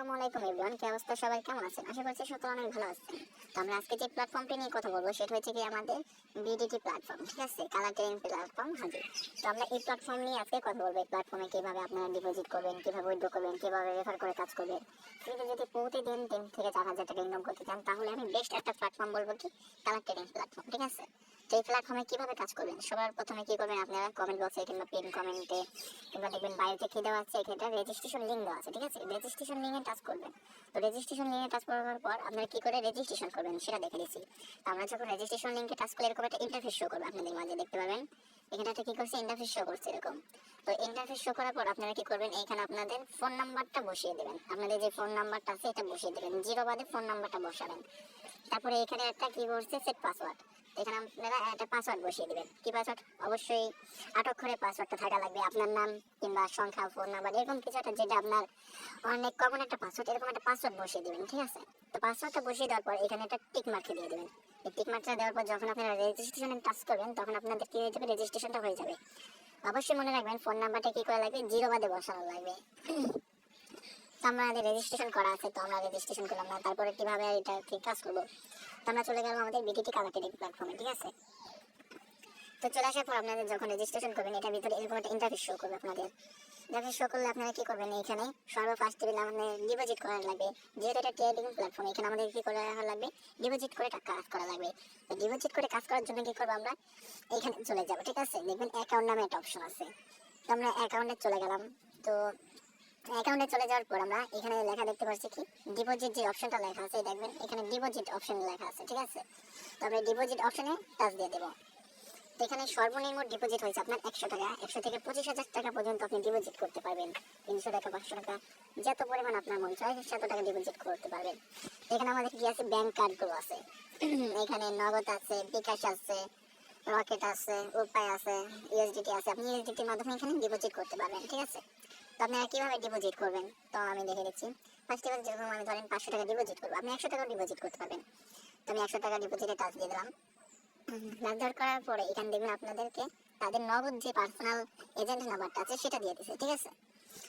আসসালামু আলাইকুম এভরিওয়ান, কি অবস্থা? সবাই কেমন আছেন? আশা করছি সকলে অনেক ভালো আছেন। তো আমরা আজকে যে প্ল্যাটফর্মটি নিয়ে কথা বলবো সেটা হচ্ছে কি আমাদের বিডিটি প্ল্যাটফর্ম, ঠিক আছে? কালার ট্রেডিং প্ল্যাটফর্ম হাজির। তো আমরা এই প্ল্যাটফর্ম নিয়ে আজকে কথা বলবো। এই প্ল্যাটফর্মে কিভাবে আপনারা ডিপোজিট করবেন, কিভাবে উইথড্র করবেন, কিভাবে রেফার করে কাজ করবেন। কিন্তু যদি প্রতিদিন 3 থেকে 4 হাজার টাকা ইনকাম করতে চান তাহলে আমি বেস্ট একটা প্ল্যাটফর্ম বলবো কি কালার ট্রেডিং প্ল্যাটফর্ম, ঠিক আছে? তো এই প্ল্যাটফর্মে কিভাবে কাজ করবেন, সবার প্রথমে কি করবেন আপনারা কমেন্ট বক্সে কিংবা পিন কমেন্টে কিংবা দেখবেন বায়োতে কি দেওয়া আছে, এখানে রেজিস্ট্রেশন লিঙ্ক দেওয়া আছে, ঠিক আছে? রেজিস্ট্রেশন লিঙ্কে টাচ করবেন। তো রেজিস্ট্রেশন লিঙ্কে টাচ করার পর আপনারা কি করে রেজিস্ট্রেশন করবেন সেটা দেখে দিচ্ছি। তো আমরা যখন রেজিস্ট্রেশন লিঙ্কে টাচ করলে এরকম একটা ইন্টারফেস শো করবে, আপনাদের মাঝে দেখতে পাবেন এখানে একটা কি করছে ইন্টারফেস শো করছে এরকম। তো ইন্টারফেস শো করার পর আপনারা কি করবেন, এখানে আপনাদের ফোন নাম্বারটা বসিয়ে দেবেন। আপনাদের যে ফোন নাম্বারটা আছে এটা বসিয়ে দেবেন, জিরো বাদে ফোন নাম্বারটা বসাবেন। তারপরে এখানে একটা কি করছে সেট পাসওয়ার্ড, এখানে আপনারা একটা পাসওয়ার্ড বসিয়ে দিবেন। কি পাসওয়ার্ড? অবশ্যই 8 অক্ষরের পাসওয়ার্ডটা থাকা লাগবে। আপনার নাম কিংবা সংখ্যা, ফোন নাম্বার এরকম কিছু একটা, যেটা আপনার অনেক কমন একটা পাসওয়ার্ড, এরকম একটা পাসওয়ার্ড বসিয়ে দিবেন, ঠিক আছে? তো পাসওয়ার্ডটা বসিয়ে দেওয়ার পর এখানে একটা টিক মার্ক দিয়ে দেবেন। এই টিক মার্কটা দেওয়ার পর যখন আপনারা রেজিস্ট্রেশনে টাচ করবেন তখন আপনাদের কি হয়ে যাবে, রেজিস্ট্রেশনটা হয়ে যাবে। অবশ্যই মনে রাখবেন ফোন নাম্বারটা কি করা লাগবে, জিরো বাদে বসানো লাগবে। তো আমাদের রেজিস্ট্রেশন করা আছে, তো আমরা রেজিস্ট্রেশন করলাম না। তারপরে কিভাবে এটা ঠিক কাজ করবো, তো আমরা চলে গেলাম আমাদের বিটিটি কালার ট্রেডিং প্ল্যাটফর্মে, ঠিক আছে? তো চলে আসার পর আপনাদের যখন রেজিস্ট্রেশন করবেন এটার ভিতরে এরকম একটা ইন্টারফেস শো করবে আপনাদের। ইন্টারফেস শো করলে আপনারা কি করবেন, এখানে সর্বফার্স্ট আমাদের ডিপোজিট করা লাগবে। যেহেতু এটা ট্রেডিং প্ল্যাটফর্ম, এখানে আমাদের কি করা লাগবে, ডিপোজিট করে কাজ করা লাগবে। তো ডিপোজিট করে কাজ করার জন্য কি করবো, আমরা এখানে চলে যাবো, ঠিক আছে? দেখবেন অ্যাকাউন্ট নামে একটা অপশন আছে। তো আমরা অ্যাকাউন্টে চলে গেলাম। তো অ্যাকাউন্টে চলে যাওয়ার পর আমরা এখানে লেখা দেখতে পাচ্ছি কি ডিপোজিট, যে অপশনটা লেখা আছে দেখবেন এখানে ডিপোজিট অপশন লেখা আছে, ঠিক আছে? তো আমরা ডিপোজিট অপশনে টাচ দিয়ে দেবো। এখানে সর্বনিম্ন ডিপোজিট হয়েছে আপনার 100 টাকা। 100 থেকে 25,000 টাকা পর্যন্ত আপনি ডিপোজিট করতে পারবেন। 300 টাকা, 500 টাকা, যত পরিমাণ আপনার মন চায় তত টাকা ডিপোজিট করতে পারবেন। এখানে আমাদের কি আছে, ব্যাংক কার্ডগুলো আছে। এখানে নগদ আছে, বিকাশ আছে, রকেট আছে, উপায় আছে, ইউএসডিটি আছে। আপনি ইউএসডিটির মাধ্যমে এখানে ডিপোজিট করতে পারবেন, ঠিক আছে? তো আপনারা কিভাবে ডিপোজিট করবেন তো আমি দেখে দিচ্ছি। ফার্স্ট অফ অল যেরকম আমি ধরেন 500 টাকা ডিপোজিট করবো, আপনি 100 টাকা ডিপোজিট করতে পারবেন। তো আমি 100 টাকা ডিপোজিটে টাচ দিয়ে দিলাম। নির্ধারণ করার পরে এখানে দেখবেন আপনাদেরকে তাদের নগদ যে পার্সোনাল এজেন্ট নাম্বারটা আছে সেটা দিয়ে দিচ্ছে, ঠিক আছে?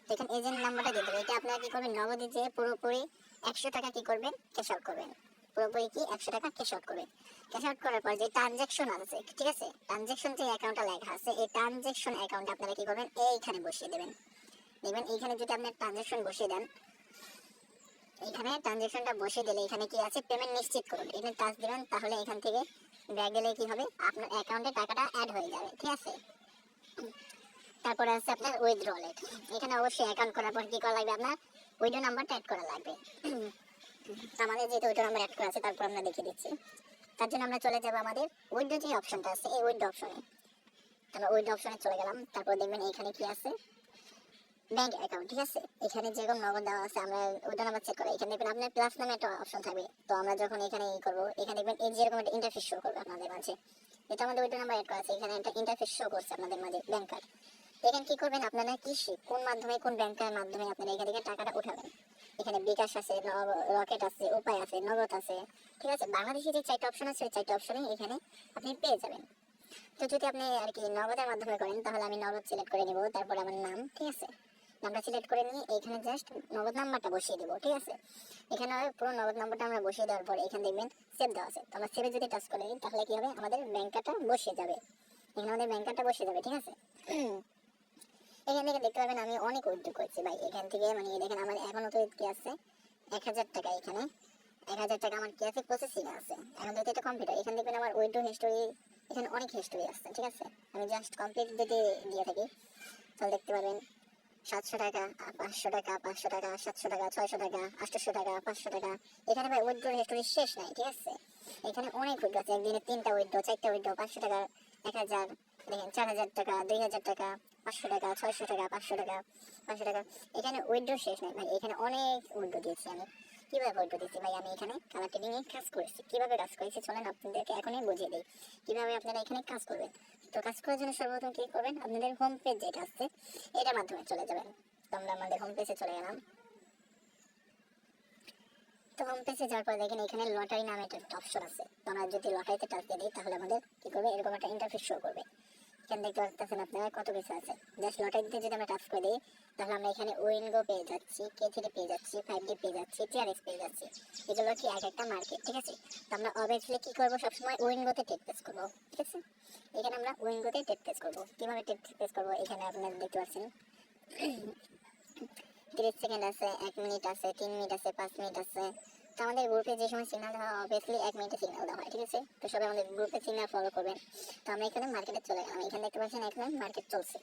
তো এখানে এজেন্ট নাম্বারটা দিয়ে দেবে। এটা আপনারা কি করবেন, নগদে যে পুরোপুরি 100 টাকা কি করবেন, ক্যাশ আউট করবেন। পুরোপুরি কি 100 টাকা ক্যাশ আউট করবেন। ক্যাশ আউট করার পর যে ট্রানজ্যাকশন আছে, ঠিক আছে, ট্রানজ্যাকশন যে অ্যাকাউন্টটা লেখা আছে এই ট্রানজ্যাকশন অ্যাকাউন্ট আপনারা কি করবেন, এইখানে বসিয়ে দেবেন। দেখবেন এইখানে যদি আপনার ট্রানজ্যাকশন বসিয়ে দেন, এখানে ট্রানজ্যাকশনটা বসিয়ে দিলে এখানে কি আছে, পেমেন্ট নিশ্চিত করুন, এখানে টাচ দিবেন। তাহলে এখান থেকে ব্যাক গেলে কি হবে, আপনার অ্যাকাউন্টে টাকাটা অ্যাড হয়ে যাবে, ঠিক আছে? তারপরে আছে আপনার উইথড্র ওয়ালেট। এখানে অবশ্যই অ্যাকাউন্ট করার পর কি করা লাগবে, আপনার উইথড্র নাম্বারটা অ্যাড করা লাগবে। আমাদের যেহেতু উইথড্র নাম্বার অ্যাড করা আছে তারপর আমরা দেখিয়ে দিচ্ছি। তার জন্য আমরা চলে যাব আমাদের উইথড্র যে অপশনটা আছে এই উইথড্র অপশনে। আমরা উইথড্র অপশনে চলে গেলাম। তারপর দেখবেন এখানে কি আছে, ব্যাংক অ্যাকাউন্ট, ঠিক আছে? এখানে যেরকম নগদ দেওয়া আছে আমরা ওইটা নাম্বার চেক করে এখানে দেখবেন আপনার প্লাস নামে একটা অপশন থাকবে। তো আমরা যখন এখানে করবো এখানে দেখবেন এই যেরকম একটা ইন্টারফেস শো করবে আপনাদের মাঝে। এটা আমাদের ওইটা নাম্বার অ্যাড করা আছে, এখানে একটা ইন্টারফেস শো করছে আপনাদের মাঝে ব্যাংক কার্ড। এখানে কি করবেন, আপনারা কি কোন মাধ্যমে, কোন ব্যাংকের মাধ্যমে আপনারা এখান থেকে টাকাটা উঠাবেন। এখানে বিকাশ আছে, রকেট আছে, উপায় আছে, নগদ আছে, ঠিক আছে? বাংলাদেশে যে 4টা অপশন আছে ওই 4টা অপশনই এখানে আপনি পেয়ে যাবেন। তো যদি আপনি আর কি নগদের মাধ্যমে করেন তাহলে আমি নগদ সিলেক্ট করে নিব। তারপর আমার নাম, ঠিক আছে, নামটা সিলেক্ট করে নিয়ে এইখানে জাস্ট নগদ নাম্বারটা বসিয়ে দেবো, ঠিক আছে? এখানে পুরো নগদ নাম্বারটা আমরা বসিয়ে দেওয়ার পর এখানে দেখবেন সেভ দেওয়া আছে। তো আমরা সেভে যদি টাচ করে দিই তাহলে কি হবে, আমাদের ব্যাংক কার্ডটা বসিয়ে যাবে। এখানে আমাদের ব্যাংক কার্ডটা বসিয়ে যাবে, ঠিক আছে? এখান থেকে দেখতে পাবেন আমি অনেক উইথড্র করেছি ভাই। এখান থেকে মানে দেখেন আমার এখনো তো কি আছে 1,000 টাকা। এখানে 1,000 টাকা আমার কি আছে, প্রসেসিং আছে। এখন যদি এটা কমপ্লিট হয় এখানে দেখবেন আমার উইথড্র হিস্টোরি, এখানে অনেক হিস্টোরি আছে, ঠিক আছে? আমি জাস্ট কমপ্লিট যদি দিয়ে থাকি তাহলে দেখতে পাবেন 700 টাকা, 500 টাকা, 500 টাকা, 700 টাকা, 600 টাকা, 800 টাকা, 500 টাকা। এখানে ভাই উইথড্র হিস্টোরি শেষ নাই, ঠিক আছে? এখানে অনেক উইথড্র আছে, একদিনে 3টা উইথড্র, 4টা উইথড্র, 500 টাকা, 1,000, দেখেন 4,000 টাকা, 2,000 টাকা, 500 টাকা, 600 টাকা, 500 টাকা, 500 টাকা। এখানে উইথড্র শেষ নাই ভাই, এখানে অনেক উইথড্র দিয়েছি আমি। কিভাবে উইথড্র দিয়েছি ভাই, আমি এখানে কালার ট্রেডিং এ কাজ করেছি। কিভাবে কাজ করেছি চলেন আপনাদেরকে এখনই বুঝিয়ে দিই কিভাবে আপনারা এখানে কাজ করবেন। তো কাজ করার জন্য সর্বপ্রথম কি করবেন, আপনাদের হোম পেজ যেটা আছে এটার মাধ্যমে চলে যাবেন। তো আমরা আমাদের হোম পেজে চলে গেলাম। তো হোম পেজে যাওয়ার পর দেখেন এখানে লটারি নামে একটা অপশন আছে। তো আমরা যদি লটারিতে টাচ দিয়ে দিই তাহলে আমাদের কি করবে, এরকম একটা ইন্টারফেস শো করবে। এখানে দেখতে পাচ্ছেন আপনারা কত কিছু আছে। জাস্ট লটারি দিতে যদি আমরা টাচ করে দিই তাহলে আমরা এখানে উইনগো পেয়ে যাচ্ছি, K3 পেয়ে যাচ্ছি, 5D পেয়ে যাচ্ছি, TRX পেয়ে যাচ্ছি। এগুলো কি এক একটা মার্কেট, ঠিক আছে। তো আমরা অবভিয়াসলি কি করবো, সবসময় উইনগোতে টেক প্লেস করবো, ঠিক আছে। এখানে আমরা উইনগোতে টেক প্লেস করবো। কিভাবে টেক প্লেস করবো, এখানে আপনারা দেখতে পাচ্ছেন 30 সেকেন্ড আছে, 1 মিনিট আছে, 3 মিনিট আছে, 5 মিনিট আছে। তো আমাদের গ্রুপে যে সময় সিগন্যাল দেওয়া হয় অবভিয়াসলি 1 মিনিটে সিগন্যাল দেওয়া হয়, ঠিক আছে। তো সবাই আমাদের গ্রুপে সিগন্যাল ফলো করবেন। তো আমরা এখানে মার্কেটে চলে গেলাম। এখানে দেখতে পাচ্ছেন এখানে মার্কেট চলছে,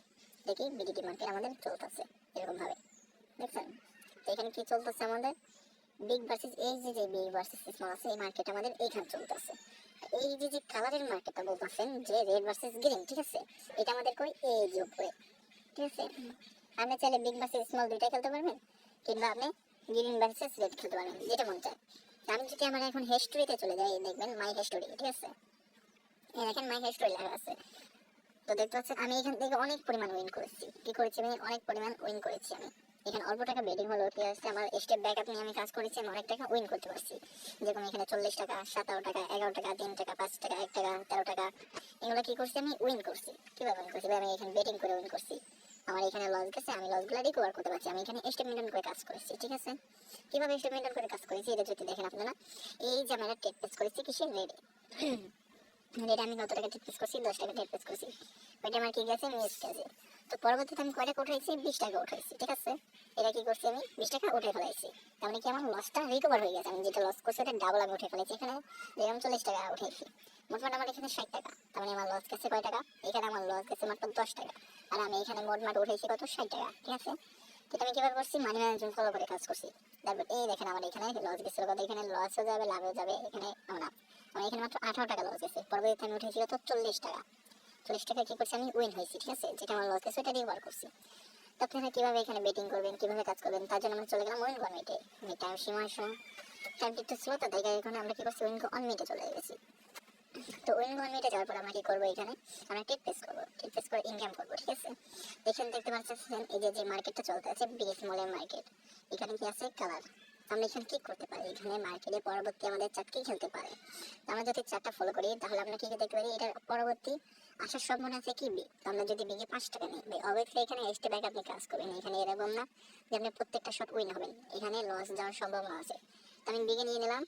দেখি বিডিটি মার্কেট আমাদের চলতেছে এরকম ভাবে, দেখছেন। তো এখানে কি চলতেছে আমাদের বিগ ভার্সেস এই যে বিগ ভার্সেস স্মল আছে, এই মার্কেট আমাদের এইখানে চলতেছে। এই যে কালারের মার্কেটটা বলতেছেন যে রেড ভার্সেস গ্রিন, ঠিক আছে। এটা আমাদের কই এই যে উপরে, ঠিক আছে। আপনি চাইলে বিগ ভার্সেস স্মল দুইটাই খেলতে পারবেন, কিংবা আপনি গ্রিন ভার্সেস রেড খেলতে পারবেন, যেটা মন চায়। আমি যদি আমার এখন হিস্টোরিতে চলে যাই, দেখবেন মাই হিস্টোরি, ঠিক আছে। এই দেখেন মাই হিস্টোরি লেখা আছে। তো দেখতে পাচ্ছেন আমি এখান থেকে অনেক পরিমাণ উইন করেছি। কি করেছি আমি, অনেক পরিমাণ উইন করেছি আমি। এখানে অল্প টাকা বেটিং হলো, ঠিক আছে। আমার স্টেপ ব্যাকআপ নিয়ে আমি কাজ করেছি, আমি অনেক টাকা উইন করতে পারছি। যেরকম এখানে 40 টাকা, 17 টাকা, 11 টাকা, 3 টাকা, 5 টাকা, 1 টাকা, 13 টাকা, এগুলো কি করছি আমি উইন করছি। কিভাবে উইন করছি, আমি এখানে বেটিং করে উইন করছি। আমার এখানে লস গেছে, আমি লসগুলো রিকভার করতে পারছি। আমি এখানে স্টেপ মেনটেন করে কাজ করেছি, ঠিক আছে। কিভাবে স্টেপ মেনটেন করে কাজ করেছি এটা যদি দেখেন আপনারা, এই যে আমরা টেক পেস করেছি কিসের রেডে, রেডে আমি কত টাকা টেক পেস করছি, 10 টাকা টেক পেস করছি। ওইটা আমার কি গেছে, মিস গেছে। তো পরবর্তীতে আমি কয় টাকা উঠাইছি, 20 টাকা উঠাইছি, ঠিক আছে। এটা কি করছি আমি 20 টাকা উঠে ফেলাইছি। তার মানে কি আমার লসটা রিকভার হয়ে গেছে। আমি যেটা লস করছি ওটা ডাবল আমি উঠে ফেলেছি। এখানে যেরকম 40 টাকা উঠেছি, মোটমাট আমার এখানে 60 টাকা। তার মানে আমার লস গেছে কয় টাকা, এখানে আমার লস গেছে মাত্র 10 টাকা। আর আমি এখানে মোটমাট উঠেছি কত, 60 টাকা, ঠিক আছে। তো আমি কিভাবে করছি, মানি ম্যানেজমেন্ট ফলো করে কাজ করছি। তারপর এই দেখেন আমার এখানে লস গেছিল কত, এখানে লস হয়ে যাবে, লাভ হয়ে যাবে, এখানে আমার এখানে মাত্র 18 টাকা লস গেছে। পরবর্তীতে আমি উঠেছি কত, 40 টাকা। 40 টাকা কি করছি আমি উইন হয়েছি, ঠিক আছে। যেটা আমার লস গেছে ওটা রিকভার করছি। তো আপনারা কিভাবে এখানে বেটিং করবেন, কিভাবে কাজ করবেন, তার জন্য আমরা চলে গেলাম উইন কমিটে। টাইম সীমার টাইম একটু ছিল, তো তাই এখন আমরা কি করছি, উইন অন মিটে চলে গেছি। তো উইন অন মিটে যাওয়ার পর আমরা কি করবো, এখানে আমরা টেক পেস করবো, টেক পেস করে ইনকাম করবো, ঠিক আছে। এখানে দেখতে পাচ্ছেন এই যে মার্কেটটা চলতে আছে বিগ স্মলের মার্কেট, এখানে কি আছে কালার। আমরা এখানে কি করতে পারি, এখানে মার্কেটে পরবর্তী আমাদের চার্ট কি খেলতে পারে। আমরা যদি চার্টটা ফলো করি তাহলে আমরা কি দেখতে পারি, এটা পরবর্তী আসার সম্ভাবনা আছে কি বি। তো আমরা যদি বিগে 5 টাকা নিই, অবশ্যই এখানে স্টেপ ব্যাক আপনি কাজ করবেন। এখানে এরকম না যে আপনি প্রত্যেকটা শট উইন হবেন, এখানে লস যাওয়ার সম্ভাবনা আছে। তো আমি বিগে নিয়ে নিলাম,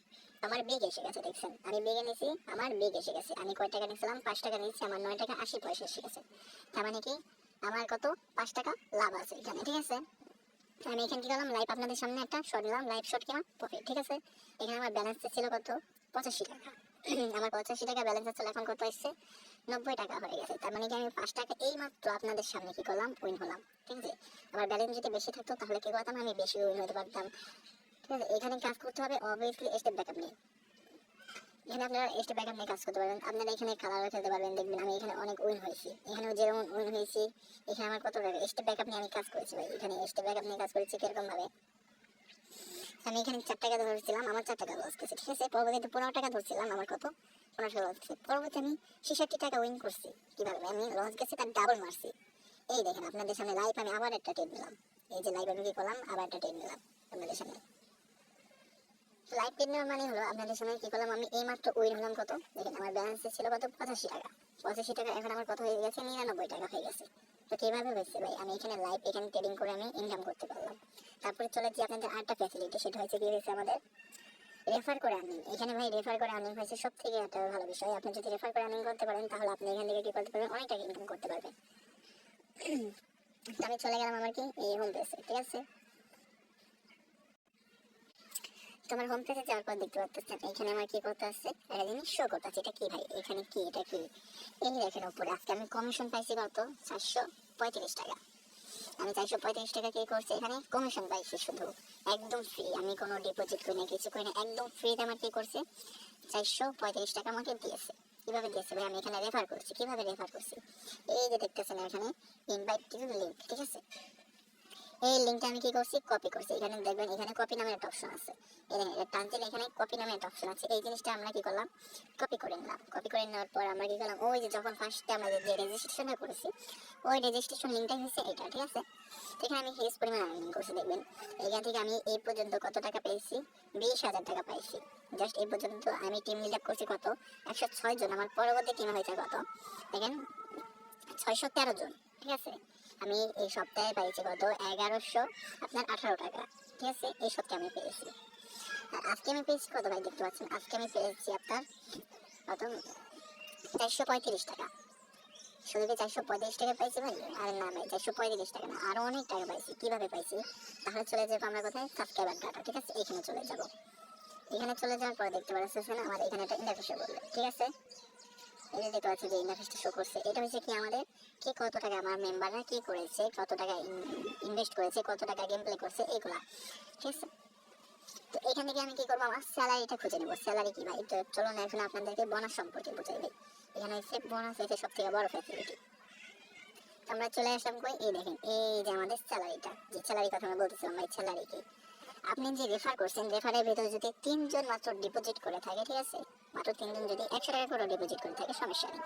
আমার বিগ এসে গেছে, দেখছেন আমি বিগে নিয়েছি, আমার বিগ এসে গেছে। আমি কয় টাকা নিয়েছিলাম, 5 টাকা নিয়েছি, আমার 9 টাকা 80 পয়সা এসে গেছে। তার মানে কি আমার কত, 5 টাকা লাভ আছে এখানে, ঠিক আছে। আমি এখানে কি করলাম, লাইভ আপনাদের সামনে একটা শট দিলাম, লাইভ শট কি আমার প্রফিট, ঠিক আছে। এখানে আমার ব্যালেন্স ছিল কত, 85 টাকা। আমার 85 টাকা ব্যালেন্স ছিল, এখন কত আসছে, 90 টাকা হয়ে গেছে। তার মানে কি আমি 5 টাকা এই মাত্র আপনাদের সামনে কি করলাম, উইন হলাম, ঠিক আছে। আমার ব্যালেন্স যদি বেশি থাকতো তাহলে কি করতাম, আমি বেশি উইন হতে পারতাম, ঠিক আছে। এখানে কাজ করতে হবে অবভিয়াসলি স্টেপ ব্যাকআপ নিয়ে। এখানে আপনারা স্টেপ ব্যাকআপ নিয়ে কাজ করতে পারবেন। আপনারা এখানে কালার খেলতে পারবেন, দেখবেন আমি এখানে অনেক উইন হয়েছি। এখানেও যেমন উইন হয়েছি, এখানে আমার কত টাকা স্টেপ ব্যাকআপ নিয়ে আমি কাজ করেছি ভাই। এখানে স্টেপ ব্যাকআপ নিয়ে কাজ করেছি কিরকম ভাবে, আমি এখানে 4 টাকা ধরছিলাম, আমার 4 টাকা লস গেছে, ঠিক আছে। পরবর্তীতে 15 টাকা ধরছিলাম, আমার কত, 15 টাকা লস গেছে। পরবর্তী আমি 66 টাকা উইন করছি। কিভাবে, আমি লস গেছে তার ডাবল মারছি। এই দেখেন আপনাদের সামনে লাইভ আমি আবার একটা টেপ নিলাম। এই যে লাইভ আমি কি করলাম, আবার একটা টেপ নিলাম আপনাদের সামনে। লাইভ টেপ নেওয়ার মানে হলো আপনাদের সামনে কি করলাম, আমি এই মাত্র উইন হলাম কত, দেখেন আমার ব্যালেন্সে ছিল কত, 85 টাকা। 85 টাকা এখন আমার কত হয়ে গেছে, 99 টাকা হয়ে গেছে। তো কিভাবে হয়েছে ভাই, আমি এখানে লাইভ এখানে ট্রেডিং করে আমি ইনকাম করতে পারলাম। তারপরে চলে যে আপনাদের আরেকটা ফ্যাসিলিটি, সেটা হয়েছে কি হয়েছে আমাদের রেফার করে আর্নিং। এখানে ভাই রেফার করে আর্নিং হয়েছে সব থেকে একটা ভালো বিষয়। আপনি যদি রেফার করে আর্নিং করতে পারেন তাহলে আপনি এখান থেকে কি করতে পারবেন, অনেক টাকা ইনকাম করতে পারবেন। আমি চলে গেলাম আমার কি এই হোম পেজে, ঠিক আছে। তোমার হোম পেজে যাওয়ার পর দেখতে পাচ্ছেন এখানে আমার কি করতে আসছে, একটা জিনিস শো করতে আছে। এটা কি ভাই, এখানে কি, এটা কি, এই দেখেন উপরে আজকে আমি কমিশন পাইছি কত, 435 টাকা। আমি 435 টাকা কি করছি, এখানে কমিশন পাইছি শুধু, একদম ফ্রি। আমি কোনো ডিপোজিট করি না, কিছু করি না, একদম ফ্রিতে আমার কি করছে, 435 টাকা আমাকে দিয়েছে। কিভাবে দিয়েছে ভাই, আমি এখানে রেফার করছি। কিভাবে রেফার করছি, এই যে দেখতেছেন এখানে ইনভাইট টু লিংক, ঠিক আছে। এই লিংকটা আমি কি করছি, কপি করছি। এখানে দেখবেন এখানে কপি নামে একটা অপশন আছে, এটা টান দিলে এখানে কপি নামে একটা অপশন আছে। এই জিনিসটা আমরা কি করলাম, কপি করে নিলাম। কপি করে নেওয়ার পর আমরা কি করলাম, ওই যে যখন ফার্স্টে আমরা যে রেজিস্ট্রেশনটা করেছি ওই রেজিস্ট্রেশন লিংকটা হচ্ছে এটা, ঠিক আছে। তো এখানে আমি হিউজ পরিমাণ আর্নিং করছি। দেখবেন এখান থেকে আমি এই পর্যন্ত কত টাকা পেয়েছি, 20,000 টাকা পাইছি। জাস্ট এই পর্যন্ত আমি টিম লিড আপ করছি কত, 106 জন। আমার পরবর্তী টিম হয়েছে কত, দেখেন 613 জন, ঠিক আছে। আমি এই সপ্তাহে পাইছি কত 1118 টাকা, ঠিক আছে। এই সপ্তাহে আমি পেয়েছি। আর আজকে আমি পেয়েছি কত ভাই দেখতে পাচ্ছেন, আজকে আমি পেয়েছি আপনার কত 435 টাকা। শুধু কি 435 টাকা পাইছি ভাই? আরে না ভাই, 435 টাকা না, আরো অনেক টাকা পাইছি। কিভাবে পাইছি? তাহলে চলে যাবো আমরা কোথায়, সাবস্ক্রাইবার ডাটা, ঠিক আছে। এখানে চলে যাব। এখানে চলে যাওয়ার পর দেখতে পাচ্ছেন আমার এখানে একটা ইন্টারফেস শো করবে, ঠিক আছে। এই যে দেখতে পাচ্ছি যে ইন্টারফেসটা শো করছে, এটা হচ্ছে কি আমাদের কি কত টাকা আমার মেম্বাররা কি করেছে, কত টাকা ইনভেস্ট করেছে, কত টাকা গেম প্লে করছে, এইগুলা, ঠিক আছে। তো এখান থেকে আমি কি করবো, আমার স্যালারিটা খুঁজে নেবো। স্যালারি কি ভাই? তো চলুন এখন আপনাদেরকে বোনাস সম্পর্কে বুঝাই ভাই। এখানে হচ্ছে বোনাস হচ্ছে সব থেকে বড় ফ্যাসিলিটি। আমরা চলে আসলাম কই, এই দেখেন এই যে আমাদের স্যালারিটা, যে স্যালারি কথা আমরা বলতেছিলাম ভাই, স্যালারি কি আপনি যে রেফার করছেন, রেফারের ভিতরে যদি 3 জন মাত্র ডিপোজিট করে থাকে, ঠিক আছে, মাত্র 3 জন যদি 100 টাকা করে ডিপোজিট করে থাকে সমস্যা নেই।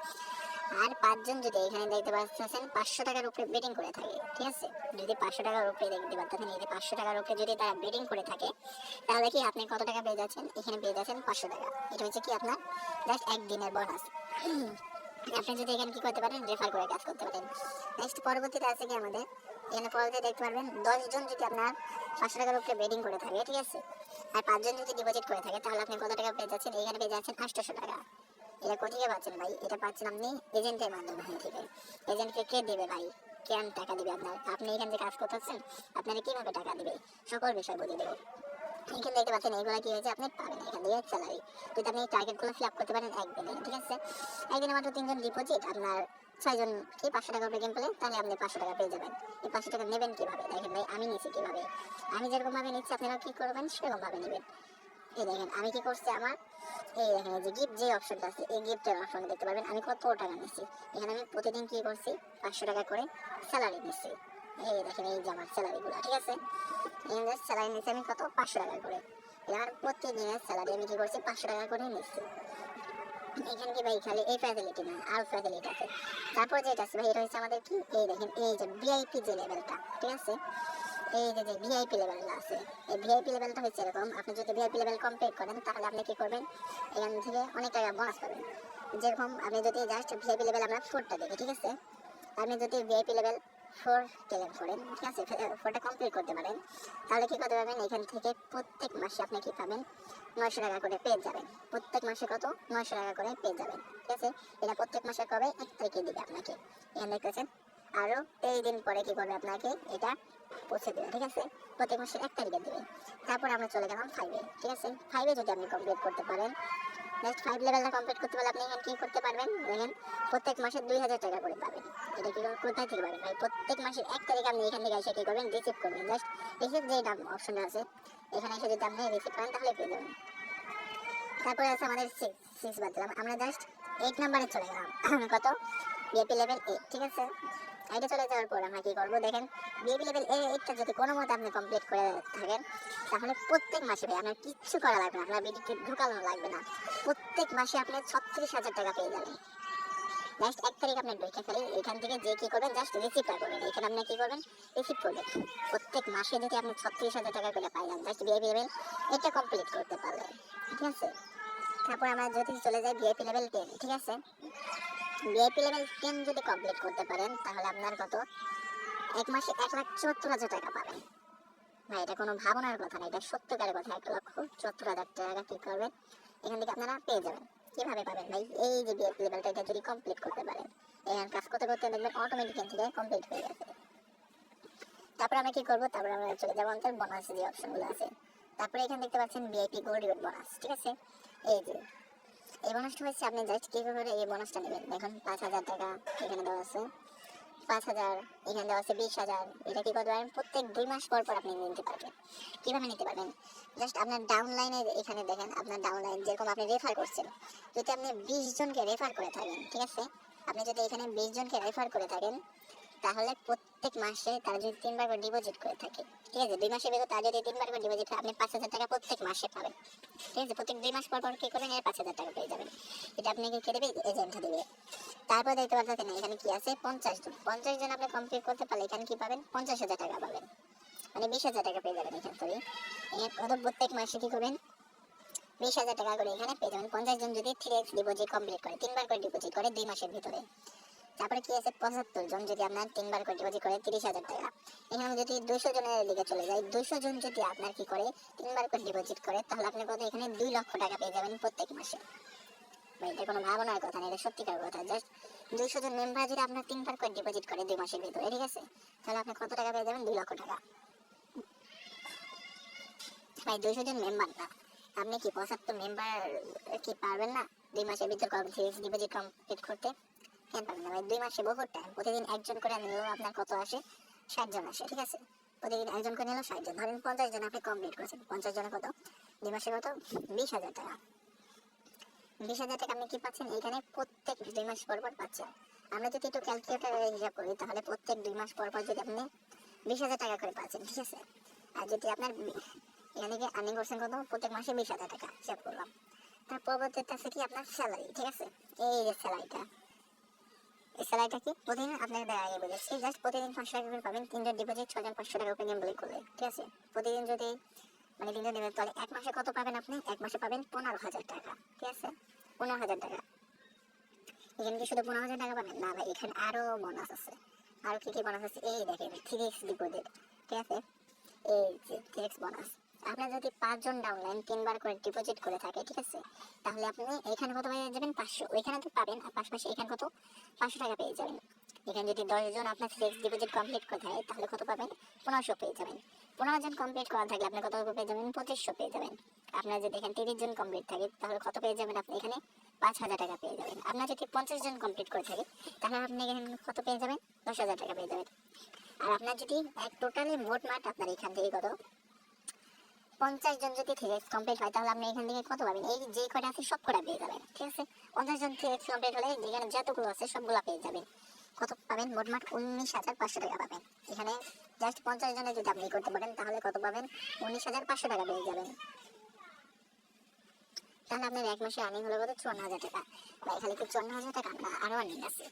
আর 5 জন যদি এখানে দেখতে পাচ্ছেন 500 টাকার উপরে বেটিং করে থাকে, ঠিক আছে। যদি 500 টাকার উপরে দেখতে পাচ্ছেন, এই যে 500 টাকার উপরে যদি তারা বেটিং করে থাকে, তাহলে কি আপনি কত টাকা পেয়ে যাচ্ছেন? এখানে পেয়ে যাচ্ছেন 500 টাকা। এটা হচ্ছে কি আপনার জাস্ট একদিনের বোনাস। আপনি যদি এখানে কি করতে পারেন, রেফার করে কাজ করতে পারেন। নেক্সট পরবর্তীতে আছে কি আমাদের এখানে পরবর্তীতে দেখতে পারবেন 10 জন যদি আপনার 500 টাকার উপরে বেটিং করে থাকে, ঠিক আছে, আর 5 জন যদি ডিপোজিট করে থাকে, তাহলে আপনি কত টাকা পেয়ে যাচ্ছেন? এখানে পেয়ে যাচ্ছেন 800 টাকা। এটা কোথেকে পাচ্ছেন ভাই? এটা পাচ্ছেন আপনি এজেন্টের মাধ্যমে। হ্যাঁ ঠিক আছে, এজেন্টকে কে দেবে ভাই? কেন টাকা দিবে আপনার? আপনি এখান থেকে কাজ করতেছেন, আপনারা কিভাবে টাকা দিবে সকল বিষয় বুঝিয়ে দেবো। এখানে দেখতে পাচ্ছেন এইগুলো কি হয়েছে আপনি পাবেন এখান থেকে স্যালারি। যদি আপনি টার্গেটগুলো ফিল আপ করতে পারেন একদিনে, ঠিক আছে। একদিনে মাত্র 3 জন ডিপোজিট, আপনার 6 জন কি 500 টাকা করে গেম পেলে, তাহলে আপনি 500 টাকা পেয়ে যাবেন। এই 500 টাকা নেবেন কিভাবে? দেখেন ভাই আমি নিচ্ছি কিভাবে, আমি যেরকম ভাবে নিচ্ছি আপনারা কি করবেন সেরকম ভাবে নেবেন। এই দেখেন আমি কি করছি, আমার এই দেখেন এই যে গিফট যে অপশনটা আছে, এই গিফটের অপশনে দেখতে পারবেন আমি কত টাকা নিচ্ছি। এখানে আমি প্রতিদিন কি করছি 500 টাকা করে স্যালারি নিচ্ছি। এই দেখেন এই যে আমার স্যালারিগুলো, ঠিক আছে। এখানে স্যালারি নিচ্ছি আমি কত 500 টাকা করে। এবার প্রতিদিনের স্যালারি আমি কি করছি 500 টাকা করে নিচ্ছি। এখানে কি ভাই খালি এই ফ্যাসিলিটি না, আরো ফ্যাসিলিটি আছে। তারপর যেটা আছে ভাই, এটা হচ্ছে আমাদের কি এই দেখেন এই যে ভিআইপি যে লেভেলটা, ঠিক আছে। এই যে ভিআইপি লেভেলটা আছে, এই ভিআইপি লেভেলটা হচ্ছে এরকম, আপনি যদি ভিআইপি লেভেল কমপ্লিট করেন, তাহলে আপনি কি করবেন, এখান থেকে অনেক টাকা বোনাস পাবেন। যেরকম আপনি যদি জাস্ট ভিআইপি লেভেল আমরা 4টা দেখি, ঠিক আছে, আপনি যদি ভিআইপি লেভেল 4 ক্লিয়ার করেন, ঠিক আছে, 4টা কমপ্লিট করতে পারেন, তাহলে কি করতে পারবেন, এখান থেকে প্রত্যেক মাসে আপনি কি পাবেন 900 টাকা করে পেয়ে যাবেন। প্রত্যেক মাসে কত 900 টাকা করে পেয়ে যাবেন, ঠিক আছে। এটা প্রত্যেক মাসে কবে 1 তারিখে দিবে আপনাকে, এখানে দেখতেছেন। আরো 23 দিন পরে কি করবে আপনাকে এটা পৌঁছে দেবে, ঠিক আছে। প্রত্যেক মাসের 1 তারিখে দেবে। তারপর আমরা চলে গেলাম 5-এ, ঠিক আছে। 5-এ যদি আপনি কমপ্লিট করতে পারেন, নেক্সট 5 লেভেলটা কমপ্লিট করতে পারলে আপনি এখানে কি করতে পারবেন, দেখেন প্রত্যেক মাসে 2000 টাকা করে পাবেন। এটা কি কোথায় থেকে পাবেন ভাই? প্রত্যেক মাসের 1 তারিখ আপনি এখান থেকে এসে কি করবেন, রিসিভ করবেন। জাস্ট রিসিভ যে অপশনটা আছে এখানে এসে যদি আপনি রিসিভ করেন তাহলে পেয়ে যাবেন। তারপরে আছে আমাদের 6 বাদ দিলাম, আমরা জাস্ট 8 নাম্বারে চলে গেলাম। কত ভিআইপি লেভেল 8, ঠিক আছে। এটা চলে যাওয়ার পর আমরা কি করবো, দেখেন ভিআইপি লেভেল 8টা যদি কোনো মতে আপনি কমপ্লিট করে থাকেন, তাহলে প্রত্যেক মাসে ভাই আপনার কিচ্ছু করা লাগবে না, আপনার বিডিটি ঢুকানো লাগবে না। প্রত্যেক মাসে আপনি 36,000 টাকা পেয়ে যাবেন। জাস্ট 1 তারিখ আপনি ঢুকে ফেলে এখান থেকে যে কি করবেন, জাস্ট রিসিভটা করবেন। এখানে আপনি কি করবেন, রিসিভ করবেন। প্রত্যেক মাসে যদি আপনি 36,000 টাকা করে পাই যান, জাস্ট ভিআইপি লেভেল এটা কমপ্লিট করতে পারলে, ঠিক আছে। তারপর আমরা যদি চলে যাই ভিআইপি লেভেল 10, ঠিক আছে। ভিআইপি লেভেল 10 যদি কমপ্লিট করতে পারেন, তাহলে আপনার কত এক মাসে 1,74,000 টাকা পাবেন। ভাই এটা কোনো ভাবনার কথা না, এটা সত্যকারের কথা। 1,74,000 টাকা কি করবেন এখান থেকে আপনারা পেয়ে যাবেন। কিভাবে পাবেন ভাই? এই যে ভিআইপি লেভেলটা এটা যদি কমপ্লিট করতে পারেন, এখানে কাজ করতে করতে দেখবেন অটোমেটিক এখান থেকে কমপ্লিট হয়ে গেছে। তারপর আমরা কি করবো, তারপর আমরা চলে যাবো আমাদের বোনাস যে অপশনগুলো আছে। তারপরে এখানে দেখতে পাচ্ছেন ভিআইপি গোল্ড রিওয়ার্ড বোনাস, ঠিক আছে। এই যে এই বোনাসটা হচ্ছে আপনি জাস্ট কিভাবে এই বোনাসটা নেবেন, দেখুন 5,000 টাকা এখানে দেওয়া আছে, 5,000 এখানে দেওয়া আছে, 20,000। এটা কি করতে পারেন, প্রত্যেক 2 মাস পর পর আপনি নিতে পারবেন। কিভাবে নিতে পারবেন, জাস্ট আপনার ডাউনলাইনে এখানে দেখেন, আপনার ডাউনলাইন যেরকম আপনি রেফার করছেন, যদি আপনি 20 জনকে রেফার করে থাকেন, ঠিক আছে, আপনি যদি এখানে 20 জনকে রেফার করে থাকেন, তাহলে প্রত্যেক মাসে তারা যদি 3 বার করে ডিপোজিট করে থাকে, ঠিক আছে, 2 মাসের ভিতরে তারা যদি 3 বার করে ডিপোজিট করে, আপনি 5,000 টাকা প্রত্যেক মাসে পাবেন, ঠিক আছে। প্রত্যেক 2 মাস পর পর কি করবেন, 5,000 টাকা পেয়ে যাবেন। এটা আপনি কি দেবে, এজেন্ট দেবে। তারপর দেখতে পাচ্ছেন এখানে কি আছে 50 জন আপনি কমপ্লিট করতে পারলে এখানে কি পাবেন, 50,000 টাকা পাবেন, মানে 20,000 টাকা পেয়ে যাবেন এখান থেকে। কত প্রত্যেক মাসে কি করবেন, 20,000 টাকা করে এখানে পেয়ে যাবেন। 50 জন যদি 3x ডিপোজিট কমপ্লিট করে, 3 বার করে ডিপোজিট করে 2 মাসের ভিতরে, তারপরে কি আছে 75 জন যদি আপনার 3 বার করে ডিপোজিট করে 30,000 টাকা। এখানে যদি 200 জনের দিকে চলে যায়, 200 জন যদি আপনার কি করে 3 বার করে ডিপোজিট করে, তাহলে আপনি কত এখানে 2 লক্ষ টাকা পেয়ে যাবেন প্রত্যেক মাসে। ভাই এটা কোনো ভাবনার কথা না, এটা সত্যিকার কথা। জাস্ট 200 জন মেম্বার যদি আপনার 3 বার করে ডিপোজিট করে 2 মাসের ভিতরে, ঠিক আছে, তাহলে আপনি কত টাকা পেয়ে যাবেন? 2 লক্ষ টাকা। ভাই 200 জন মেম্বার না, আপনি কি 75 মেম্বার কি পারবেন না 2 মাসের ভিতর ফিক্সড ডিপোজিট কমপ্লিট করতে? কেন পারবেন না ভাই? 2 মাসে বহুত টাইম। প্রতিদিন একজন করে নিলেও আপনার কত আসে? 60 জন আসে, ঠিক আছে। প্রতিদিন একজন করে নিলেও 60 জন, ধরেন 50 জন আপনি কমপ্লিট করেছেন। 50 জনে কত? 2 মাসে কত? 20,000 টাকা। 20,000 টাকা আপনি কি পাচ্ছেন এখানে? প্রত্যেক 2 মাস পর পর পাচ্ছেন। আমরা যদি একটু ক্যালকুলেটরে হিসাব করি, তাহলে প্রত্যেক 2 মাস পর পর যদি আপনি 20,000 টাকা করে পাচ্ছেন, ঠিক আছে। আর যদি আপনার এখানে কি আর্নিং করছেন কত? প্রত্যেক মাসে 20,000 টাকা হিসাব করলাম। তার পরবর্তীতে আছে কি আপনার স্যালারি, ঠিক আছে। এই যে স্যালারিটা, এই স্যালারিটা কি প্রতিদিন আপনাকে দেয় আগে বলেছি, জাস্ট প্রতিদিন 500 টাকা করে পাবেন। 3 জন ডিপোজিট 6 জন 500 টাকা করে গেমবলিং করলে, ঠিক আছে। প্রতিদিন যদি মানে 3 জন নেবেন, তাহলে এক মাসে কত পাবেন আপনি? এক মাসে পাবেন 15,000 টাকা, ঠিক আছে। 15,000 টাকা। এখানে কি শুধু 15,000 টাকা পাবেন না ভাই, এখানে আরো বোনাস আছে। আর কি কি বোনাস আছে? এই দেখেন 3x ডিপোজিট, ঠিক আছে। এই যে 3x বোনাস। আপনার যদি 5 জন ডাউনলাইন 3 বার করে ডিপোজিট করে থাকে, ঠিক আছে, তাহলে আপনি এখানে কত পেয়ে যাবেন? 500। ওইখানে তো পাবেন, আর পাশাপাশি এখানে কত? 500 টাকা পেয়ে যাবেন। এখানে যদি 10 জন আপনার 3x ডিপোজিট কমপ্লিট করে থাকে, তাহলে কত পাবেন? 1500 পেয়ে যাবেন। 15 জন কমপ্লিট করা থাকলে আপনি কত পেয়ে যাবেন? 2500 পেয়ে যাবেন। আপনার যদি এখানে 30 জন কমপ্লিট থাকে, তাহলে কত পেয়ে যাবেন আপনি? এখানে 5,000 টাকা পেয়ে যাবেন। আপনার যদি 50 জন কমপ্লিট করে থাকে, তাহলে আপনি এখানে কত পেয়ে যাবেন? 10,000 টাকা পেয়ে যাবেন। আর আপনার যদি টোটালি মোট মাঠ আপনার এখান থেকে কত 50 জন যদি 3x কমপ্লিট হয়, তাহলে আপনি এখান থেকে কত পাবেন? এই যে কয়টা আছে সব কটা পেয়ে যাবেন, ঠিক আছে। 50 জন 3x কমপ্লিট হলে যেখানে যতগুলো আছে সবগুলো পেয়ে যাবেন। কত পাবেন? মোট মাঠ 19,500 টাকা পাবেন। এখানে জাস্ট 50 জনে যদি আপনি করতে পারেন, তাহলে কত পাবেন? 19,500 টাকা পেয়ে যাবেন। তাহলে আপনার এক মাসে আর্নিং হলো কত? 54,000 টাকা। ভাই খালি কি 54,000 টাকা না, আরো আর্নিং আছে।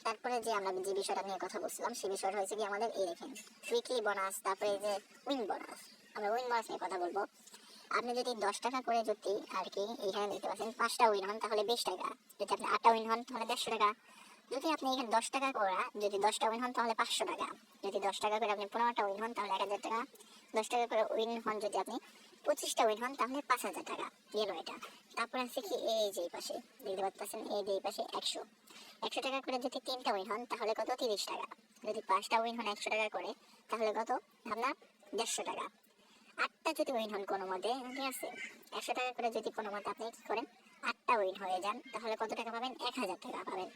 তারপরে যে আমরা যে বিষয়টা নিয়ে কথা বলছিলাম, সেই বিষয়টা হয়েছে কি আমাদের এই দেখেন উইকলি বোনাস, তারপরে এই যে উইন বোনাস। আমরা উইন বোনাস নিয়ে কথা বলবো। আপনি যদি 10 টাকা করে যদি আর কি এখানে দেখতে পাচ্ছেন 5টা উইন হন, তাহলে 20 টাকা। যদি আপনি 8টা উইন হন, তাহলে 150 টাকা। যদি আপনি এখানে 10 টাকা করে যদি 10টা উইন হন, তাহলে 500 টাকা। যদি 10 টাকা করে আপনি 15টা উইন হন, তাহলে 1,000 টাকা। 10 টাকা করে উইন হন যদি আপনি 25টা উইন হন, তাহলে 5,000 টাকা। গেল এটা। তারপর আছে কি এই যে এই পাশে দেখতে পাচ্ছেন, এই যে এই পাশে 100 টাকা করে যদি 3টা উইন হন, তাহলে কত? 30 টাকা। যদি 5টা উইন হন 100 টাকা করে, তাহলে কত? আপনার 150 টাকা। 8টা যদি উইন হন কোনো মতে, ঠিক আছে, 100 টাকা করে যদি কোনো মতে আপনি কি করেন 8টা উইন হয়ে যান, তাহলে কত টাকা পাবেন? 1,000 টাকা পাবেন।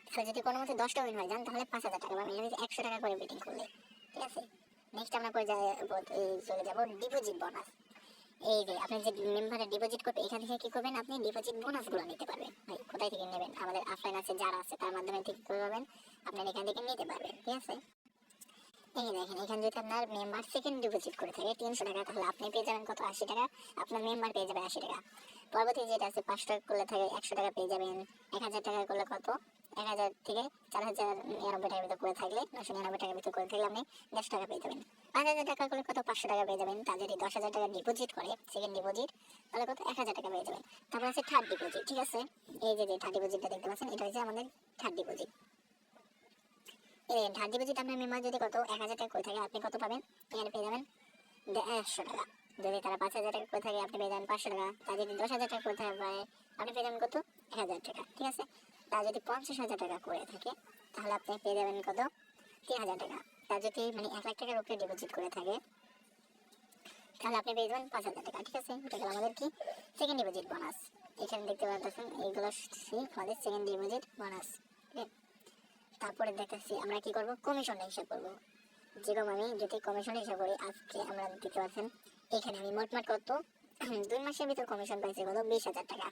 তাহলে যদি কোনো মতে 10টা উইন হয়ে যান, তাহলে 5,000 টাকা পাবেন। 100 টাকা করে বেটিং করলে, ঠিক আছে। নেক্সট আমরা চলে যাবো ডিপোজিট বোনাস। এই যে আপনি যে মেম্বারে ডিপোজিট করবে, এখান থেকে কি করবেন? আপনি ডিপোজিট বোনাসগুলো নিতে পারবেন। ভাই কোথায় থেকে নেবেন? আমাদের অফলাইন আছে, যারা আছে তার মাধ্যমে ঠিক করে পাবেন, আপনি এখান থেকে নিতে পারবেন, ঠিক আছে। এই দেখেন এখানে যদি আপনার মেম্বার সেকেন্ড ডিপোজিট করে থাকে 300 টাকা, তাহলে আপনি পেয়ে যাবেন কত? 80 টাকা। আপনার মেম্বার পেয়ে যাবে 80 টাকা। পরবর্তী যেটা আছে 5 টাকা করলে থাকে 100 টাকা পেয়ে যাবেন। 1,000 টাকা করলে কত? 1,000 থেকে 4,099 টাকার ভিতর করে থাকলে 999 টাকার ভিতর করে থাকলে আপনি 150 টাকা পেয়ে যাবেন। 5,000 টাকা করলে কত? 500 টাকা পেয়ে যাবেন। তার যদি 10,000 টাকা ডিপোজিট করে সেকেন্ড ডিপোজিট, তাহলে কত? 1,000 টাকা পেয়ে যাবেন। তারপর আছে থার্ড ডিপোজিট, ঠিক আছে। এই যে থার্ড ডিপোজিটটা দেখতে পাচ্ছেন, এটা হচ্ছে আমাদের থার্ড ডিপোজিট। এই থার্ড ডিপোজিট আপনার মেম্বার যদি কত 1,000 টাকা করে থাকে, আপনি কত পাবেন? এখানে পেয়ে যাবেন 150 টাকা। যদি তারা 5,000 টাকা করে থাকে, আপনি পেয়ে যাবেন 500 টাকা। তার যদি 10,000 টাকা করে থাকে, আপনি পেয়ে যাবেন কত? 1,000 টাকা, ঠিক আছে। তার যদি 50,000 টাকা করে থাকে, তাহলে আপনি পেয়ে যাবেন কত? 3,000 টাকা। তার যদি মানে 1 লাখ টাকার উপরে ডিপোজিট করে থাকে, তাহলে আপনি পেয়ে যাবেন 5,000 টাকা, ঠিক আছে। এটা হলো আমাদের কি সেকেন্ড ডিপোজিট বোনাস। এখানে দেখতে পাচ্ছেন এইগুলো আমাদের সেকেন্ড ডিপোজিট বোনাস, ঠিক আছে। তারপরে দেখাচ্ছি আমরা কি করব? কমিশন হিসাব করব। যেরকম আমি যদি কমিশন হিসাব করি, আজকে আমরা দেখতে পাচ্ছেন এখানে আমি মোটমাট কত 2 মাসের ভিতর কমিশন পাইছি কত? 20,000 টাকা,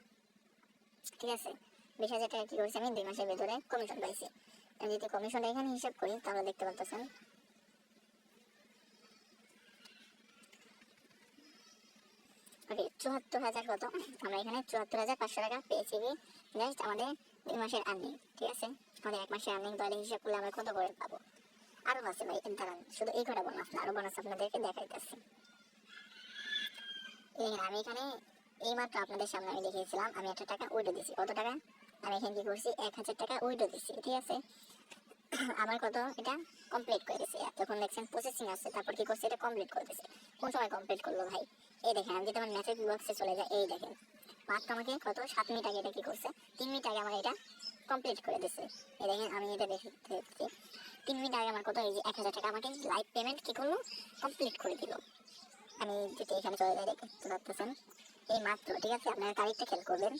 ঠিক আছে। 20,000 টাকা কি করছি আমি? 2 মাসের ভিতরে কমিশন পাইছি। আমি যদি কমিশনটা এখানে হিসাব করি, তাহলে দেখতে পাচ্ছেন ওকে 74,000 কত? আমরা এখানে 74,500 টাকা পেয়েছি কি জাস্ট আমাদের 2 মাসের আর্নিং, ঠিক আছে। আমাদের 1 মাসের আর্নিং তাহলে হিসাব করলে আমরা কত করে পাবো? আরো আছে ভাই, দাঁড়ান, শুধু এই কটা বোনাস না, আরো বোনাস আপনাদেরকে দেখাইতেছি। আমি এখানে এই মাত্র আপনাদের সামনে আমি দেখিয়েছিলাম, আমি একটা টাকা উঠে দিয়েছি। কত টাকা? আমি এখানে কি করছি 1000 টাকা উইথড্র দিচ্ছি, ঠিক আছে। আমার কত এটা কমপ্লিট করে দিয়েছে, যখন দেখছেন প্রসেসিং আছে তারপর কি করছে এটা কমপ্লিট করে দিয়েছে। কোন সময় কমপ্লিট করলো ভাই, এই দেখেন আমি যদি আমার মেসেজ বক্সে চলে যাই, এই দেখেন মাত্র আমাকে কত 7 মিনিট আগে এটা কি করছে, 3 মিনিট আগে আমার এটা কমপ্লিট করে দিয়েছে। এই দেখেন আমি এটা দেখে দিচ্ছি 3 মিনিট আগে আমার কত এই যে 1000 টাকা আমাকে লাইভ পেমেন্ট কি করলো, কমপ্লিট করে দিল। আমি যদি এখানে চলে যাই দেখতে পাচ্ছেন এই মাত্র, ঠিক আছে। আপনারা তারিখটা খেয়াল করবেন,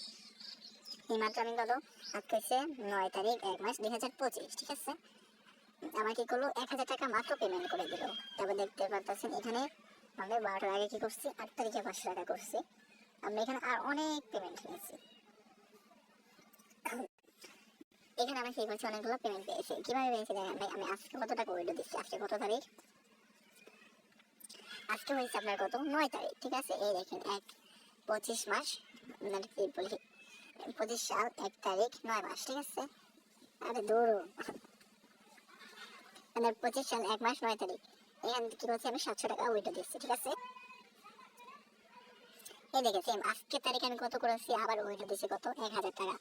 এই মাত্র আমি কত আজকে হচ্ছে 9 তারিখ 1 মাস 2025, ঠিক আছে। আমার কি করলো 1000 টাকা মাত্র পেমেন্ট করে দিল। তারপর দেখতে পাচ্ছেন এখানে আমাদের 12টার আগে কি করছি 8 তারিখে 500 টাকা করছি। আমরা এখানে আর অনেক পেমেন্ট নিয়েছি, এখানে আমি সেই করছি অনেকগুলো পেমেন্ট পেয়েছি। কিভাবে পেয়েছি দেখেন ভাই, আমি আজকে কত টাকা উইথড্র দিচ্ছি, আজকে কত তারিখ, আজকে হয়েছে আপনার কত 9 তারিখ, ঠিক আছে। এই দেখেন 25 মাস কি বলি 25 সাল 1 তারিখ 9 মাস, ঠিক আছে। আরে দৌড়ো মানে 25 সাল 1 মাস 9 তারিখ এখান কি করছি আমি 700 টাকা উইথড্র দিচ্ছি, ঠিক আছে। এই দেখেন সেম আজকে তারিখ আমি কত করেছি আবার উইথড্র দিচ্ছি কত 1000 টাকা,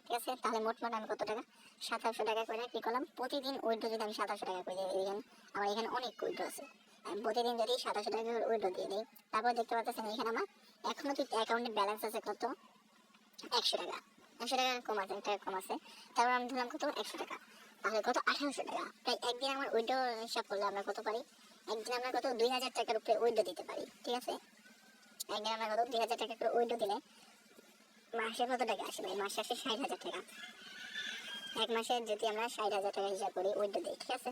ঠিক আছে। তাহলে মোট আমি কত টাকা 2700 টাকা করে কি করলাম, প্রতিদিন উইথড্র যদি আমি 2700 টাকা করে দিই, দেখেন আমার এখানে অনেক উইথড্র আছে। আমি প্রতিদিন যদি 2700 টাকা করে উইথড্র দিয়ে দিই, তারপর দেখতে পাচ্ছেন এখানে আমার এখনো ঠিক অ্যাকাউন্টে ব্যালেন্স আছে কত 100 টাকা, 100 টাকা কম আছে, 1 টাকা কম আছে। তারপর আমি দিলাম কত 100 টাকা, তাহলে কত 1800 টাকা। তাই একদিন আমার উইথড্র হিসাব করলে আমরা কত পারি, একদিন আমরা কত 2000 টাকার উপরে উইথড্র দিতে পারি, ঠিক আছে। একদিন আমরা কত 2000 টাকা করে উইথড্র দিলে মাসে কত টাকা আসে ভাই, মাসে আসে 60,000 টাকা। এক মাসে যদি আমরা 60,000 টাকা হিসাব করি উইথড্র দিই, ঠিক আছে,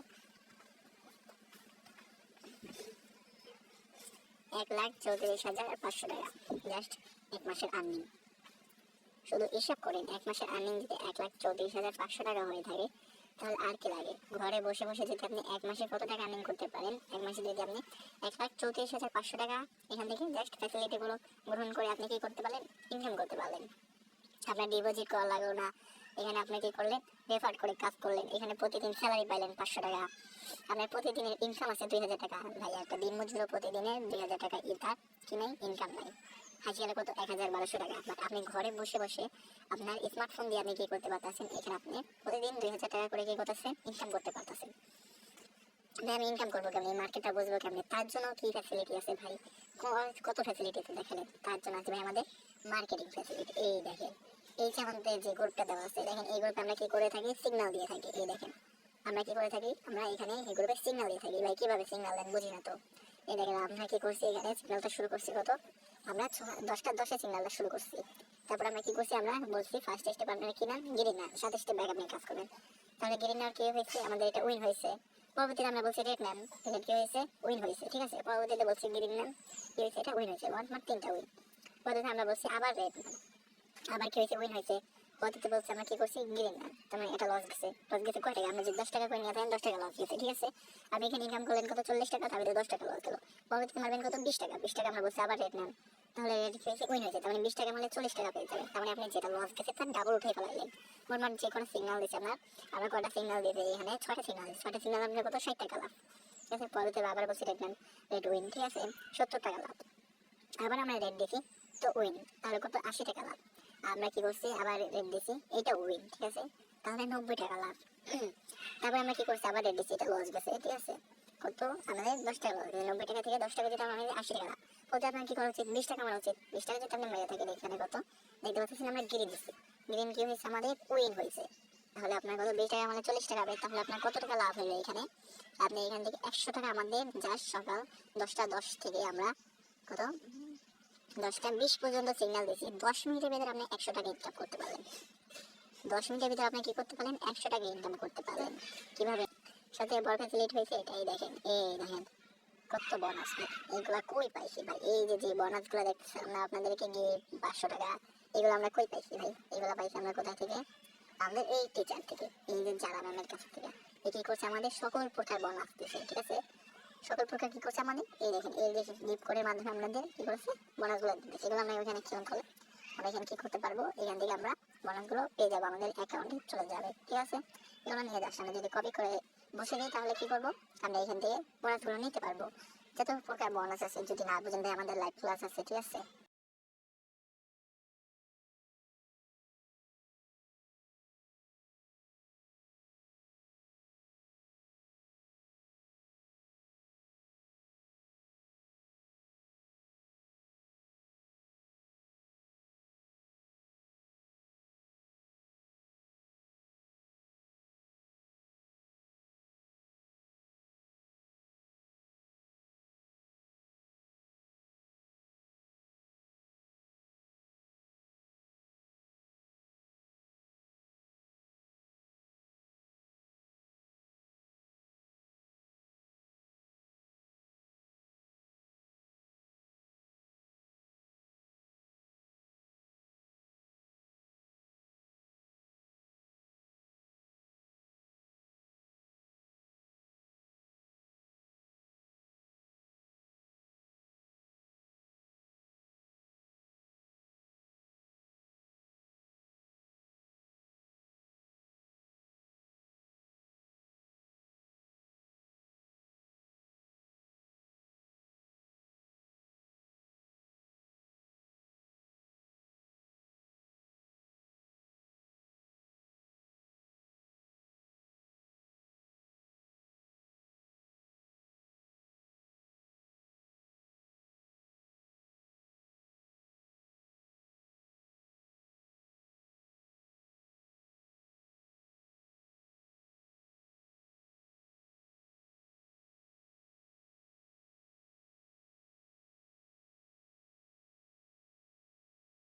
1,34,500 টাকা জাস্ট এক মাসের আর্নিং। শুধু হিসাব করেন এক মাসের আর্নিং যদি 1,34,500 টাকা হয়ে থাকে, তাহলে আর কি লাগে। ঘরে বসে বসে যদি আপনি এক মাসে কত টাকা আর্নিং করতে পারেন, এক মাসে যদি আপনি 1,34,500 টাকা এখান থেকে জাস্ট ফ্যাসিলিটিগুলো গ্রহণ করে আপনি কি করতে পারলেন, ইনকাম করতে পারলেন। আপনার ডিপোজিট করা লাগলো না, এখানে আপনি কি করলেন রেফার করে কাজ করলেন, এখানে প্রতিদিন স্যালারি পাইলেন 500 টাকা, আপনার প্রতিদিনের ইনকাম আছে 2000 টাকা। ভাই একটা দিন মজুর প্রতিদিনের 2000 টাকা ইনকাম কি নাই, ইনকাম নাই, হাজিরা কত 1000-1200 টাকা। বাট আপনি ঘরে বসে বসে আপনার স্মার্টফোন দিয়ে আপনি কি করতে পারতেছেন, এখানে আপনি প্রতিদিন 2000 টাকা করে কি করতেছেন, ইনকাম করতে পারতেছেন। ভাই আমি ইনকাম করবো কেমনি, মার্কেটটা বুঝবো কেমনি, তার জন্য কি ফ্যাসিলিটি আছে ভাই, কত ফ্যাসিলিটি আছে দেখেন। তার জন্য আছে ভাই আমাদের মার্কেটিং ফ্যাসিলিটি। এই দেখেন এই যে আমাদের যে গ্রুপটা দেওয়া আছে, দেখেন এই গ্রুপে আমরা কি করে থাকি, সিগন্যাল দিয়ে থাকি। এই দেখেন আমরা কি করে থাকি, আমরা এখানে এই গ্রুপে সিগন্যাল দিয়ে থাকি। ভাই কিভাবে সিগন্যাল দেন বুঝি না তো। এই দেখেন আমরা কি করছি, এখানে সিগন্যালটা শুরু করছি কত, আমরা 10টা 10-এ সিগন্যালটা শুরু করছি। তারপর আমরা কি করছি, আমরা বলছি ফার্স্ট স্টেপ আপনারা কি নেন, গ্রিন নেন, 7 স্টেপ ব্যাক আপনি কাজ করবেন। তাহলে গ্রিন নেওয়ার কি হয়েছে, আমাদের এটা উইন হয়েছে। পরবর্তীতে আমরা বলছি রেড নেন, এটা কি হয়েছে, উইন হয়েছে, ঠিক আছে। পরবর্তীতে বলছি গ্রিন নেন, কি হয়েছে, এটা উইন হয়েছে, 3টা উইন। পরবর্তীতে আমরা বলছি আবার রেড নেন, আবার কি হয়েছে, উইন হয়েছে। পরবর্তীতে বলছি আমরা কি করছি, গ্রিন নেন, তার এটা লস গেছে। লস গেছে কয় টাকা, আমরা যদি 10 টাকা করে নিয়ে থাকেন 10 টাকা লস গেছে, ঠিক আছে। আপনি এখানে ইনকাম করলেন কত 40 টাকা, তাহলে 10 টাকা লস গেল। পরবর্তীতে মারবেন কত 20 টাকা, 20 টাকা আমরা বলছি আবার রেড নেন, তাহলে কি হয়েছে, উইন হয়েছে। তার মানে 20 টাকা মারলে 40 টাকা পেয়ে যাবেন। তার মানে আপনি যেটা লস গেছে তার ডাবল উঠে ফেলাইলেন। মোটমাট যে কোনো সিগন্যাল দিচ্ছে আমরা কয়টা সিগন্যাল দিয়েছি, এখানে 6টা সিগন্যাল, 6টা সিগন্যাল আপনার কত 60 টাকা লাভ, ঠিক আছে। পরবর্তীতে আবার বলছি রেড নেন, রেড উইন, ঠিক আছে, 70 টাকা লাভ। আবার আমরা রেড দিছি তো উইন, তাহলে কত 80 টাকা লাভ। আমরা কি করছি আবার রেড দিছি, এটা উইন, ঠিক আছে, তাহলে 90 টাকা লাভ। তারপর আমরা কি করছি আবার রেড দিছি, এটা লস গেছে, ঠিক আছে, কত আমাদের 10 টাকা লস, 90 টাকা থেকে 10 টাকা যেটা আমাদের 80 টাকা লাভ। ওটা আপনার কি করা উচিত, 20 টাকা মারা উচিত। 20 টাকা যদি আপনি মেরে থাকেন, এখানে কত দেখতে পাচ্ছেন আমরা গ্রিন দিচ্ছি, গ্রিন কি হয়েছে আমাদের উইন হয়েছে। তাহলে আপনার কত 20 টাকা মানে 40 টাকা হবে। তাহলে আপনার কত টাকা লাভ হলো এখানে, আপনি এখান থেকে 100 টাকা আমাদের জাস্ট সকাল 10টা 10 থেকে আমরা কত 10টা 20 পর্যন্ত সিগন্যাল দিয়েছি, 10 মিনিটের ভিতরে আপনি 100 টাকা ইনকাম করতে পারলেন। 10 মিনিটের ভিতরে আপনি কি করতে পারলেন, 100 টাকা ইনকাম করতে পারলেন। কিভাবে, সাথে বড় ফ্যাসিলিটি হয়েছে এটাই দেখেন। এই দেখেন কত বোনাস, এইগুলা কই পাইছি ভাই, এই যে যে বোনাসগুলো দেখতেছেন আমরা আপনাদেরকে গিয়ে 500 টাকা, এগুলো আমরা কই পাইছি ভাই, এগুলো পাইছি আমরা কোথা থেকে, আমাদের এই টিচার থেকে, এই যে যারা ম্যামের কাছ থেকে। এই কি করছে আমাদের সকল প্রকার বোনাস দিচ্ছে, ঠিক আছে। সকল প্রকার কি করছে আমাদের, এই দেখেন এই যে গিফট কোডের মাধ্যমে আমাদের কি করেছে বোনাসগুলো দিচ্ছে। সেগুলো আমরা ওইখানে খেয়াল করলে আমরা এখানে কি করতে পারবো, এখান থেকে আমরা বোনাসগুলো পেয়ে যাবো, আমাদের অ্যাকাউন্টে চলে যাবে, ঠিক আছে। এগুলো নিয়ে যাচ্ছে, আমরা যদি কপি করে বসে নিই তাহলে কি করবো, আমরা এখান থেকে বোনাসগুলো নিতে পারবো। যত প্রকার বোনাস আছে, যদি না বুঝেন ভাই আমাদের লাইভ ক্লাস আছে, ঠিক আছে।